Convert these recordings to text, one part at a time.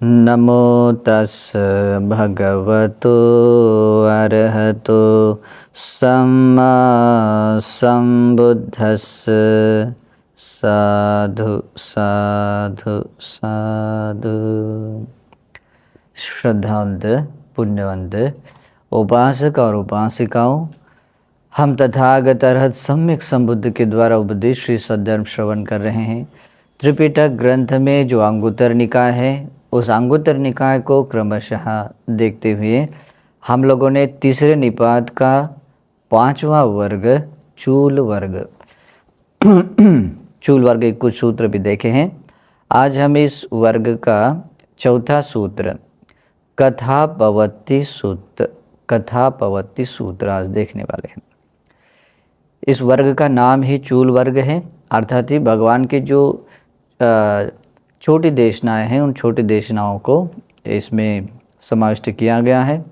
नमो तस् भगवतो अरहतो सम्मा सम्बुद्धस्स। साधु साधु साधु। श्रद्धावंत पुण्यवंत उपासक और उपासिकाओं, हम तथागत अरहत सम्यक संबुद्ध के द्वारा उपदेश श्री सद्धर्म श्रवण कर रहे हैं। त्रिपिटक ग्रंथ में जो अंगुत्तर निकाय है, उस अंगुत्तर निकाय को क्रमशः देखते हुए हम लोगों ने तीसरे निपात का 5वां वर्ग चूल वर्ग चूल वर्ग के कुछ सूत्र भी देखे हैं। आज हम इस वर्ग का चौथा सूत्र कथापवत्ति सूत्र आज देखने वाले हैं। इस वर्ग का नाम ही चूल वर्ग है, अर्थात ही भगवान के जो छोटी देशनाएं हैं, उन छोटी देशनाओं को इसमें समाविष्ट किया गया है।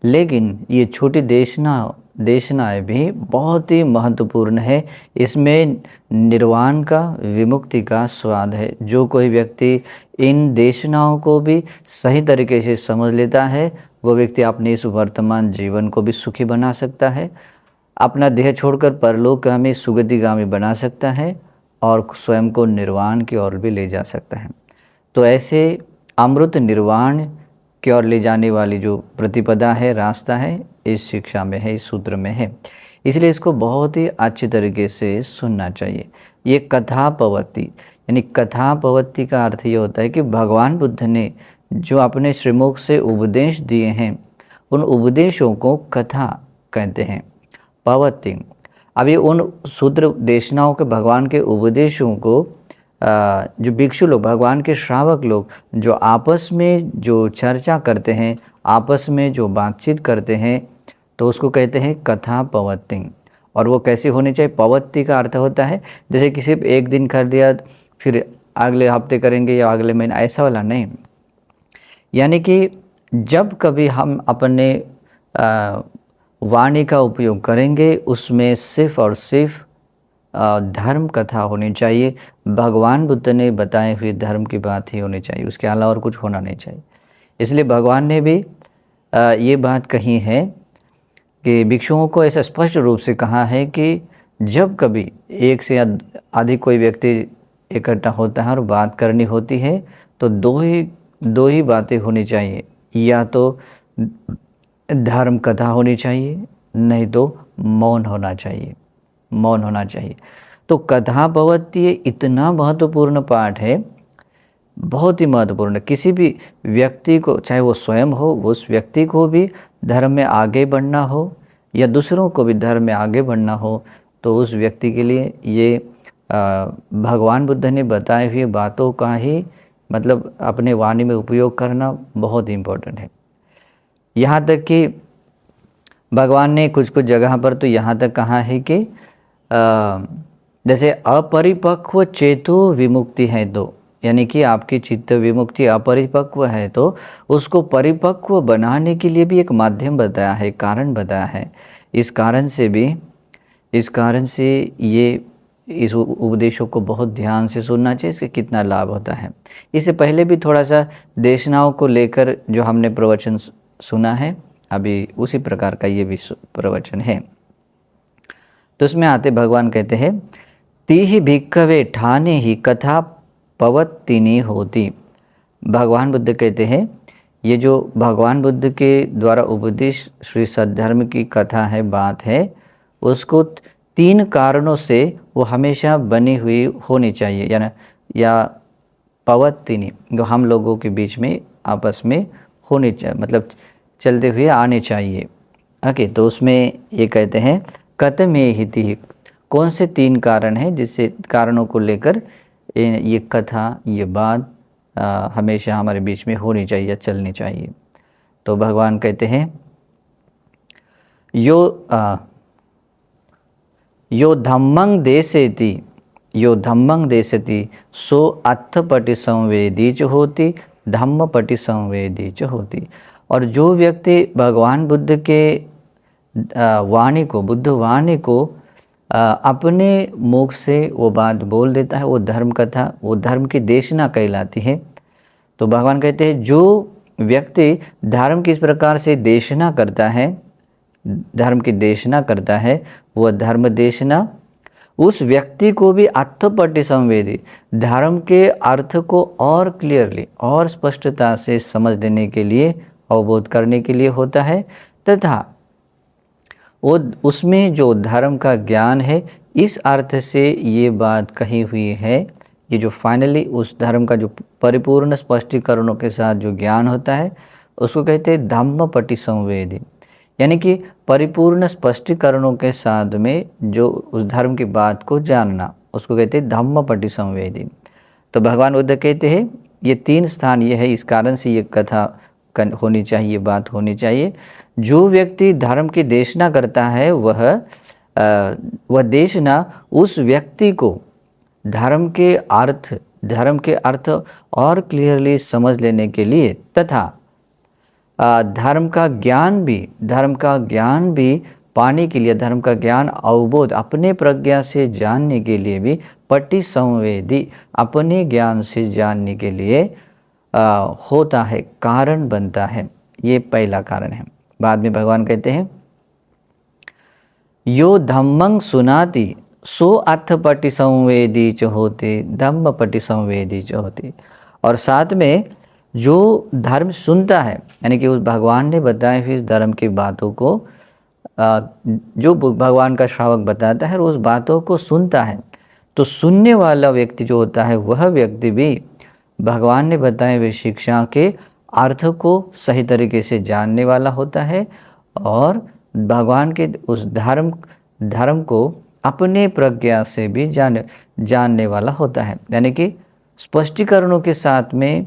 लेकिन ये छोटी देशनाएं भी बहुत ही महत्वपूर्ण है। इसमें निर्वाण का, विमुक्ति का स्वाद है। जो कोई व्यक्ति इन देशनाओं को भी सही तरीके से समझ लेता है, वो व्यक्ति अपने इस वर्तमान जीवन को भी सुखी बना सकता है, अपना देह छोड़कर परलोकगामी सुगतिगामी बना सकता है और स्वयं को निर्वाण की ओर भी ले जा सकता है। तो ऐसे अमृत निर्वाण की ओर ले जाने वाली जो प्रतिपदा है, रास्ता है, इस शिक्षा में है, इस सूत्र में है। इसलिए इसको बहुत ही अच्छी तरीके से सुनना चाहिए। ये कथापवत्ति, यानी कथापवत्ति का अर्थ ये होता है कि भगवान बुद्ध ने जो अपने श्रीमुख से उपदेश दिए हैं, उन उपदेशों को कथा कहते हैं, पवत्ति। अभी उन सूत्र देशनाओं के, भगवान के उपदेशों को जो भिक्षु लोग, भगवान के श्रावक लोग जो आपस में जो चर्चा करते हैं, आपस में जो बातचीत करते हैं, तो उसको कहते हैं कथा पवत्ति। और वो कैसी होनी चाहिए? पवत्ति का अर्थ होता है जैसे कि सिर्फ एक दिन कर दिया फिर अगले हफ्ते करेंगे या अगले महीने, ऐसा वाला नहीं। यानी कि जब कभी हम अपने वाणी का उपयोग करेंगे, उसमें सिर्फ और सिर्फ धर्म कथा होनी चाहिए। भगवान बुद्ध ने बताए हुए धर्म की बात ही होनी चाहिए, उसके अलावा और कुछ होना नहीं चाहिए। इसलिए भगवान ने भी ये बात कही है कि भिक्षुओं को ऐसा स्पष्ट रूप से कहा है कि जब कभी एक से अधिक कोई व्यक्ति इकट्ठा होता है और बात करनी होती है, तो दो ही बातें होनी चाहिए। या तो धर्म कथा होनी चाहिए, नहीं तो मौन होना चाहिए, मौन होना चाहिए। तो कथापवत्ति इतना महत्वपूर्ण पाठ है, बहुत ही महत्वपूर्ण। किसी भी व्यक्ति को, चाहे वो स्वयं हो, उस व्यक्ति को भी धर्म में आगे बढ़ना हो या दूसरों को भी धर्म में आगे बढ़ना हो, तो उस व्यक्ति के लिए ये भगवान बुद्ध ने बताए हुए बातों का ही मतलब अपने वाणी में उपयोग करना बहुत ही इम्पोर्टेंट है। यहाँ तक कि भगवान ने कुछ कुछ जगह पर तो यहाँ तक कहा है कि जैसे अपरिपक्व चेतो विमुक्ति है, तो यानी कि आपकी चित्त विमुक्ति अपरिपक्व है, तो उसको परिपक्व बनाने के लिए भी एक माध्यम बताया है, कारण बताया है। इस कारण से ये इस उपदेशों को बहुत ध्यान से सुनना चाहिए, इससे कितना लाभ होता है। इससे पहले भी थोड़ा सा देशनाओं को लेकर जो हमने प्रवचन सुना है, अभी उसी प्रकार का ये भी प्रवचन है। तो उसमें आते भगवान कहते हैं, तीहि भिक्खवे ठाने ही कथा पवत्तिनी होती। भगवान बुद्ध कहते हैं, ये जो भगवान बुद्ध के द्वारा उपदेश श्री सद्धर्म की कथा है, बात है, उसको 3 कारणों से वो हमेशा बनी हुई होनी चाहिए, या पवत्तिनी, जो हम लोगों के बीच में आपस में होनी चाहिए, मतलब चलते हुए आने चाहिए। ओके, तो उसमें ये कहते हैं कथमे हिति, कौन से 3 कारण हैं जिससे कारणों को लेकर ये कथा, ये बात हमेशा हमारे बीच में होनी चाहिए या चलनी चाहिए। तो भगवान कहते हैं, यो धम्मं देशति सो अर्थपटि संवेदी च होती, धम्मपटि संवेदी च होती। और जो व्यक्ति भगवान बुद्ध के वाणी को, बुद्ध वाणी को अपने मुख से वो बात बोल देता है, वो धर्म कथा, वो धर्म की देशना कहलाती है। तो भगवान कहते हैं जो व्यक्ति धर्म की इस प्रकार से देशना करता है, धर्म की देशना करता है, वह धर्म देशना उस व्यक्ति को भी अर्थपटि संवेदी, धर्म के अर्थ को और क्लियरली और स्पष्टता से समझ देने के लिए, अवबोध करने के लिए होता है, तथा वो उसमें जो धर्म का ज्ञान है, इस अर्थ से ये बात कही हुई है, ये जो फाइनली उस धर्म का जो परिपूर्ण स्पष्टीकरणों के साथ जो ज्ञान होता है उसको कहते हैं धम्मपटि संवेदी, यानी कि परिपूर्ण स्पष्टीकरणों के साथ में जो उस धर्म की बात को जानना, उसको कहते हैं धम्मपटि संवेदी। तो भगवान बुद्ध कहते हैं ये 3 स्थान ये है, इस कारण से ये कथा होनी चाहिए, बात होनी चाहिए। जो व्यक्ति धर्म की देशना करता है वह देशना उस व्यक्ति को धर्म के अर्थ और क्लियरली समझ लेने के लिए, तथा धर्म का ज्ञान भी पाने के लिए, धर्म का ज्ञान अवबोध अपने प्रज्ञा से जानने के लिए भी पटि संवेदी, अपने ज्ञान से जानने के लिए होता है, कारण बनता है। ये पहला कारण है। बाद में भगवान कहते हैं यो धम्मं सुनाति सो अर्थपटि संवेदी च होते, धम्मपटि संवेदी च होते। और साथ में जो धर्म सुनता है, यानी कि उस भगवान ने बताए हुए इस धर्म की बातों को जो भगवान का श्रावक बताता है और उस बातों को सुनता है, तो सुनने वाला व्यक्ति जो होता है वह व्यक्ति भी भगवान ने बताए हुए शिक्षा के अर्थ को सही तरीके से जानने वाला होता है और भगवान के उस धर्म को अपने प्रज्ञा से भी जानने वाला होता है, यानी कि स्पष्टीकरणों के साथ में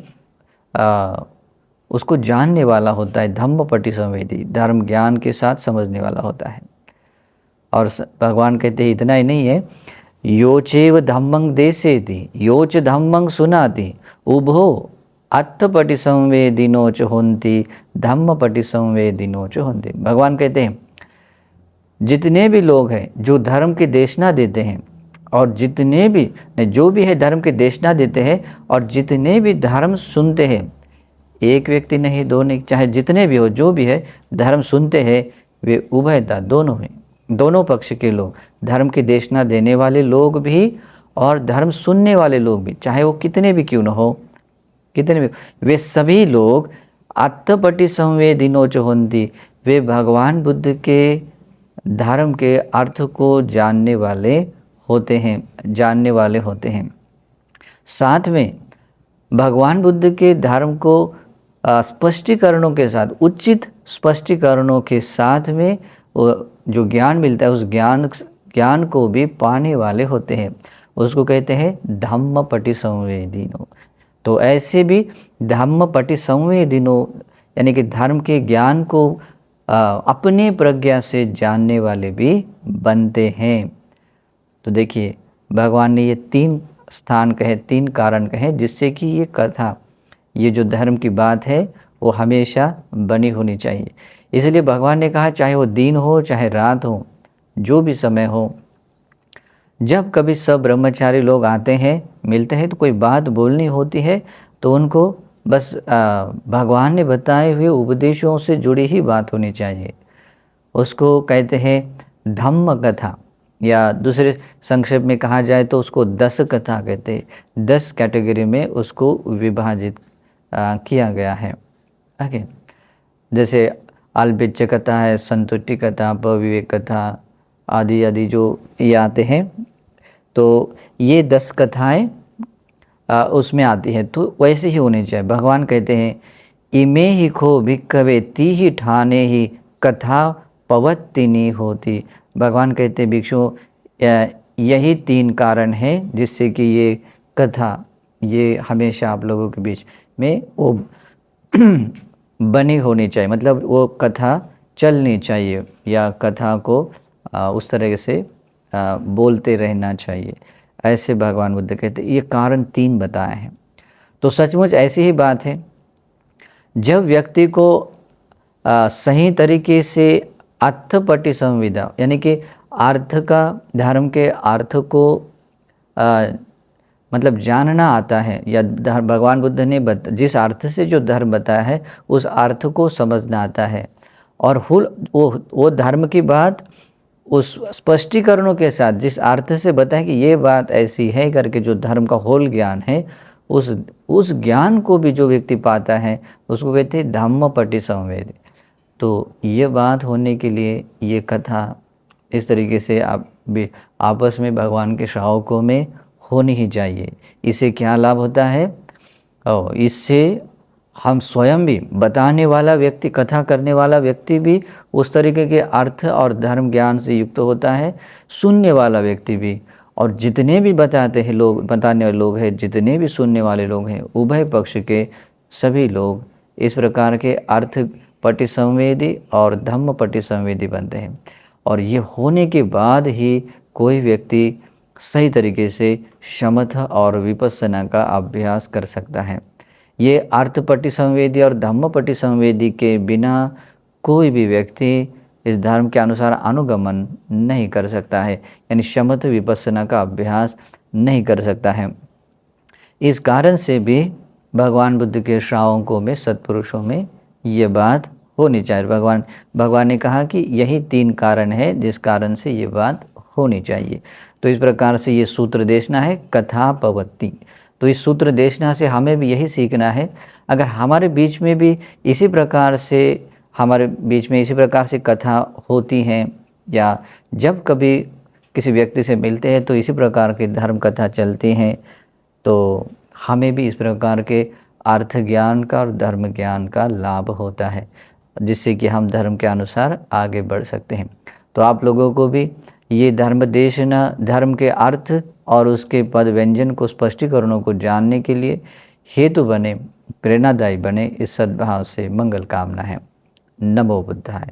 उसको जानने वाला होता है। धम्मपटि संवेदी, धर्म ज्ञान के साथ समझने वाला होता है। और भगवान कहते हैं इतना ही नहीं है, योचेव धम्मं देसेति योच धम्मं सुनाति उभो अर्थपटि संवेदिनो च होन्ति धम्मपटि संवेदिनो च होन्ति। भगवान कहते हैं जितने भी लोग हैं जो धर्म की देशना देते हैं और जितने भी जो भी है धर्म की देशना देते हैं और जितने भी धर्म सुनते हैं, एक व्यक्ति नहीं, दो नहीं, चाहे जितने भी हो, जो भी है धर्म सुनते हैं, वे उभयता दोनों हैं, दोनों पक्ष के लोग, धर्म की देशना देने वाले लोग भी और धर्म सुनने वाले लोग भी, चाहे वो कितने भी क्यों न हो, कितने भी, वे सभी लोग अर्थपटि संवेदिनो च होन्ति, वे भगवान बुद्ध के धर्म के अर्थ को जानने वाले होते हैं। साथ में भगवान बुद्ध के धर्म को स्पष्टीकरणों के साथ, उचित स्पष्टीकरणों के साथ में जो ज्ञान मिलता है उस ज्ञान को भी पाने वाले होते हैं, उसको कहते हैं धम्मपटि संवेदिनो। तो ऐसे भी धम्मपटि संवेदिनो यानी कि धर्म के ज्ञान को अपने प्रज्ञा से जानने वाले भी बनते हैं। तो देखिए भगवान ने ये 3 स्थान कहे, 3 कारण कहे जिससे कि ये कथा, ये जो धर्म की बात है वो हमेशा बनी होनी चाहिए। इसलिए भगवान ने कहा चाहे वो दिन हो चाहे रात हो, जो भी समय हो, जब कभी सब ब्रह्मचारी लोग आते हैं, मिलते हैं, तो कोई बात बोलनी होती है तो उनको बस भगवान ने बताए हुए उपदेशों से जुड़ी ही बात होनी चाहिए। उसको कहते हैं धम्म कथा, या दूसरे संक्षेप में कहा जाए तो उसको 10 कथा कहते हैं। 10 कैटेगरी में उसको विभाजित किया गया है। ओके, जैसे अल्पिच्च कथा है, संतुष्टि कथा, पविवेक कथा आदि आदि जो ये आते हैं, तो ये 10 कथाएं उसमें आती है, तो वैसे ही होनी चाहिए। भगवान कहते हैं इमे ही खो भिक्खवे ती ही ठाने ही कथा पवत्तिनी होती। भगवान कहते हैं भिक्षु यही 3 कारण हैं जिससे कि ये कथा ये हमेशा आप लोगों के बीच में वो बनी होनी चाहिए, मतलब वो कथा चलनी चाहिए या कथा को उस तरह से बोलते रहना चाहिए। ऐसे भगवान बुद्ध कहते ये कारण 3 बताए हैं। तो सचमुच ऐसी ही बात है, जब व्यक्ति को सही तरीके से अर्थपटि संविदा यानी कि अर्थ का, धर्म के अर्थ को मतलब जानना आता है, या भगवान बुद्ध ने जिस अर्थ से जो धर्म बताया है उस अर्थ को समझना आता है, और वो धर्म की बात उस स्पष्टीकरणों के साथ जिस अर्थ से बताया कि ये बात ऐसी है करके, जो धर्म का होल ज्ञान है, उस ज्ञान को भी जो व्यक्ति पाता है उसको कहते हैं धम्मपटि संवेदी। तो ये बात होने के लिए ये कथा इस तरीके से आप भी आपस में भगवान के श्रावकों में होनी ही चाहिए। इससे क्या लाभ होता है? और इससे हम स्वयं भी, बताने वाला व्यक्ति, कथा करने वाला व्यक्ति भी उस तरीके के अर्थ और धर्म ज्ञान से युक्त होता है, सुनने वाला व्यक्ति भी, और जितने भी बताते हैं लोग, बताने वाले लोग हैं, जितने भी सुनने वाले लोग हैं, उभय पक्ष के सभी लोग इस प्रकार के अर्थ पटि संवेदी और धम्म पटि संवेदी बनते हैं। और ये होने के बाद ही कोई व्यक्ति सही तरीके से शमथ और विपස්සना का अभ्यास कर सकता है। ये अर्थपटि संवेदी और धम्मपटि संवेदी के बिना कोई भी व्यक्ति इस धर्म के अनुसार अनुगमन नहीं कर सकता है, यानी शमथ विपස්සना का अभ्यास नहीं कर सकता है। इस कारण से भी भगवान बुद्ध के श्रावकों में, सत्पुरुषों में ये बात होनी चाहिए। भगवान ने कहा कि यही 3 कारण है जिस कारण से ये बात होनी चाहिए। तो इस प्रकार से ये सूत्र देशना है कथा पवत्ति। तो इस सूत्र देशना से हमें भी यही सीखना है, अगर हमारे बीच में भी इसी प्रकार से कथा होती हैं, या जब कभी किसी व्यक्ति से मिलते हैं तो इसी प्रकार की धर्म कथा चलती हैं, तो हमें भी इस प्रकार के अर्थ ज्ञान का और धर्म ज्ञान का लाभ होता है, जिससे कि हम धर्म के अनुसार आगे बढ़ सकते हैं। तो आप लोगों को भी ये धर्म देशना, धर्म के अर्थ और उसके पद व्यंजन को, स्पष्टीकरणों को जानने के लिए हेतु बने, प्रेरणादायी बने, इस सद्भाव से मंगल कामना है। नमो बुद्धाय।